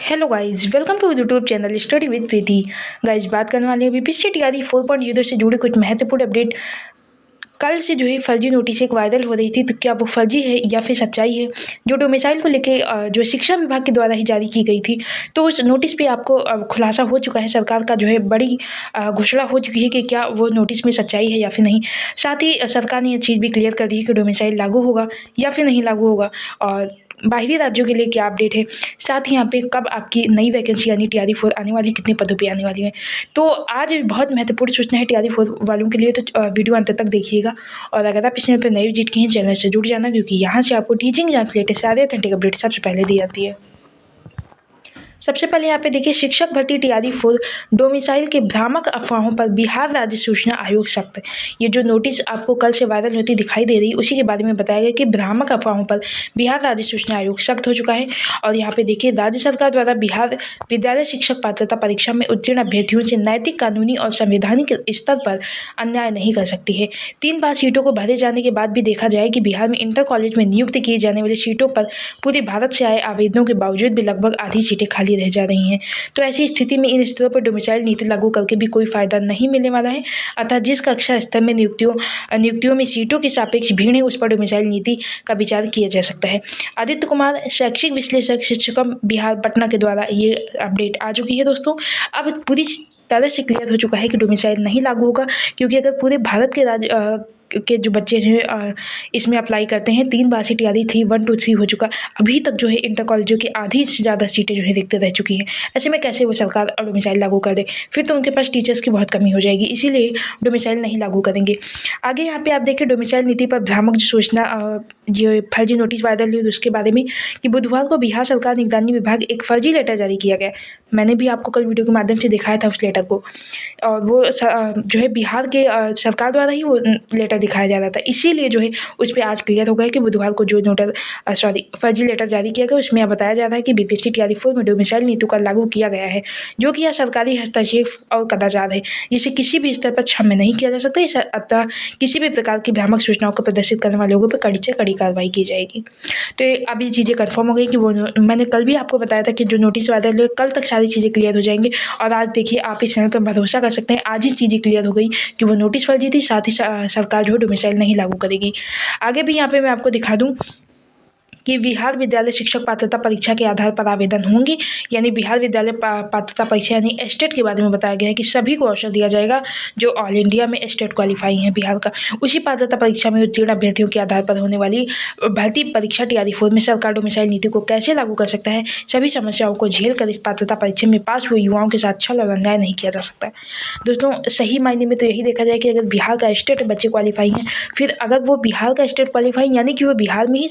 Hello guys, welcome to YouTube channel study with Preeti. Guys, बात करने वाले हैं बीपीएससी टीआरई 4.0 से जुड़ी कुछ महत्वपूर्ण अपडेट। कल से जो है फर्जी नोटिस एक वायरल हो रही थी, तो क्या वो फर्जी है या फिर सच्चाई है, जो डोमिसाइल को लेके जो शिक्षा विभाग के द्वारा ही जारी की गई थी। तो उस नोटिस पे आपको खुलासा हो चुका है, सरकार का जो है बड़ी घोषणा हो चुकी है कि क्या वो नोटिस में सच्चाई है या फिर नहीं। साथ ही सरकार ने ये चीज़ भी क्लियर कर दी है कि डोमिसाइल लागू होगा या फिर नहीं लागू होगा, और बाहरी राज्यों के लिए क्या अपडेट है। साथ ही यहाँ पे कब आपकी नई वैकेंसी यानी टीआरई 4 आने वाली, कितने पदों पे आने वाली है। तो आज बहुत महत्वपूर्ण सूचना है टीआरई 4 वालों के लिए, तो वीडियो अंत तक देखिएगा। और अगर आप इस चैनल पर नए विजिट किए हैं, चैनल से जुड़ जाना, क्योंकि यहाँ से आपको टीचिंग एग्जाम से रिलेटेड सारे ऑथेंटिक अपडेट सबसे पहले दी जाती है। सबसे पहले यहाँ पे देखिए, शिक्षक भर्ती टीआरई 4 डोमिसाइल के भ्रामक अफवाहों पर बिहार राज्य सूचना आयोग सख्त। ये जो नोटिस आपको कल से वायरल होती दिखाई दे रही, उसी के बारे में बताया गया कि भ्रामक अफवाहों पर बिहार राज्य सूचना आयोग सख्त हो चुका है। और यहाँ पे देखिए, राज्य सरकार द्वारा बिहार विद्यालय शिक्षक पात्रता परीक्षा में उत्तीर्ण अभ्यर्थियों से नैतिक, कानूनी और संवैधानिक स्तर पर अन्याय नहीं कर सकती है। 3 बार सीटों को भरे जाने के बाद भी देखा जाए कि बिहार में इंटर कॉलेज में नियुक्त किए जाने वाली सीटों पर पूरे भारत से आए आवेदनों के बावजूद भी लगभग आधी सीटें खाली रह जा रही हैं। तो ऐसी स्थिति में इन स्तरों पर डोमिसाइल नीति लागू करके भी कोई फायदा नहीं मिलने वाला है। अतः जिस कक्षा स्तर में नियुक्तियों में सीटों की सापेक्ष भीड़ है, उस पर डोमिसाइल नीति का विचार किया जा सकता है। आदित्य कुमार, शैक्षिक विश्लेषक, शिक्षकम बिहार, पटना के द्वारा ये अपडेट आ चुकी है दोस्तों। अब पूरी तरह से क्लियर हो चुका है कि डोमिसाइल नहीं लागू होगा, क्योंकि अगर पूरे भारत के राज्य के जो बच्चे जो है इसमें अप्लाई करते हैं, 3 बार सीट आदि थी, 1 2 3 हो चुका। अभी तक जो है इंटर कॉलेजों की आधी से ज़्यादा सीटें जो है रिक्त रह चुकी हैं। ऐसे में कैसे वो सरकार डोमिसाइल लागू कर दे, फिर तो उनके पास टीचर्स की बहुत कमी हो जाएगी, इसीलिए डोमिसाइल नहीं लागू करेंगे। आगे यहाँ पे आप देखिए, डोमिसाइल नीति पर भ्रामक जो सूचना जो फर्जी नोटिस वायरल हुई उसके बारे में, कि बुधवार को बिहार सरकार निगरानी विभाग एक फर्जी लेटर जारी किया गया। मैंने भी आपको कल वीडियो के माध्यम से दिखाया था उस लेटर को, और वो जो है बिहार के सरकार द्वारा ही वो लेटर दिखाया जा रहा था। इसीलिए जो है उस पे आज क्लियर हो गया कि बुधवार को जो फर्जी लेटर जारी किया गया, उसमें बताया जा रहा है कि बीपीएससी टीआरई 4 में डोमिसाइल नीति का लागू किया गया है, जो कि यह सरकारी हस्तक्षेप और कदाचार है, जिसे किसी भी स्तर पर क्षम्य नहीं किया जा सकता। अतः किसी भी प्रकार की भ्रामक सूचनाओं को प्रदर्शित करने वाले लोगों पर कड़ी से कड़ी कार्रवाई की जाएगी। तो अब ये चीज़ें कन्फर्म हो गई कि वो मैंने कल भी आपको बताया था कि जो नोटिस वायरल हुए, कल तक सारी चीज़ें क्लियर हो जाएंगी। और आज देखिए, आप इस चैनल पर भरोसा कर सकते हैं, आज ही चीज़ें क्लियर हो गई कि वो नोटिस फर्जी थी, साथ ही सरकार जो है डोमिसाइल नहीं लागू करेगी। आगे भी यहाँ पे मैं आपको दिखा दूँ कि बिहार विद्यालय शिक्षक पात्रता परीक्षा के आधार पर आवेदन होंगे, यानी बिहार विद्यालय पात्रता परीक्षा यानी एस्टेट के बारे में बताया गया है कि सभी को अवसर दिया जाएगा जो ऑल इंडिया में एस्टेट क्वालिफाई हैं बिहार का। उसी पात्रता परीक्षा में उत्तीर्ण अभ्यर्थियों के आधार पर होने वाली भर्ती परीक्षा टीआरई 4 में सरकार डोमिसाइल नीति को कैसे लागू कर सकता है, सभी समस्याओं को झेल कर इस पात्रता परीक्षा में पास हुए युवाओं के साथ छल और अन्याय नहीं किया जा सकता है। दोस्तों, सही मायने में तो यही देखा जाए कि अगर बिहार का स्टेट बच्चे क्वालिफाई हैं, फिर अगर वो बिहार का स्टेट क्वालिफाई यानी कि वो बिहार में ही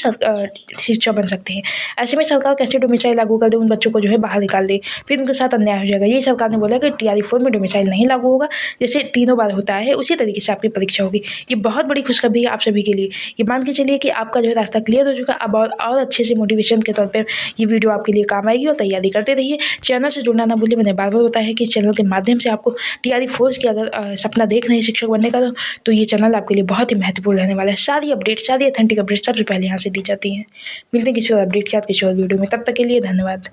शिक्षक बन सकते हैं। ऐसे में सरकार कैसे डोमिसाइल लागू कर दे, उन बच्चों को जो है बाहर निकाल दे, फिर उनके साथ अन्याय हो जाएगा। यही सरकार ने बोला कि टीआरई 4 में डोमिसाइल नहीं लागू होगा, जैसे तीनों बार होता है उसी तरीके से आपकी परीक्षा होगी। ये बहुत बड़ी खुशखबरी है आप सभी के लिए। ये मान के चलिए कि आपका जो है रास्ता क्लियर हो चुका है। अब और अच्छे से मोटिवेशन के तौर पर ये वीडियो आपके लिए काम आएगी, और तैयारी करते रहिए। चैनल से जुड़ना ना भूलिए। मैंने बार बार बताया है कि चैनल के माध्यम से आपको टीआरई 4 की अगर सपना देख रहे हैं शिक्षक बनने का, तो ये चैनल आपके लिए बहुत ही महत्वपूर्ण रहने वाला है। सारी अपडेट, सारी ऑथेंटिक अपडेट सबसे पहले यहाँ से दी जाती हैं। मिलते हैं किसी और अपडेट के साथ किसी और वीडियो में, तब तक के लिए धन्यवाद।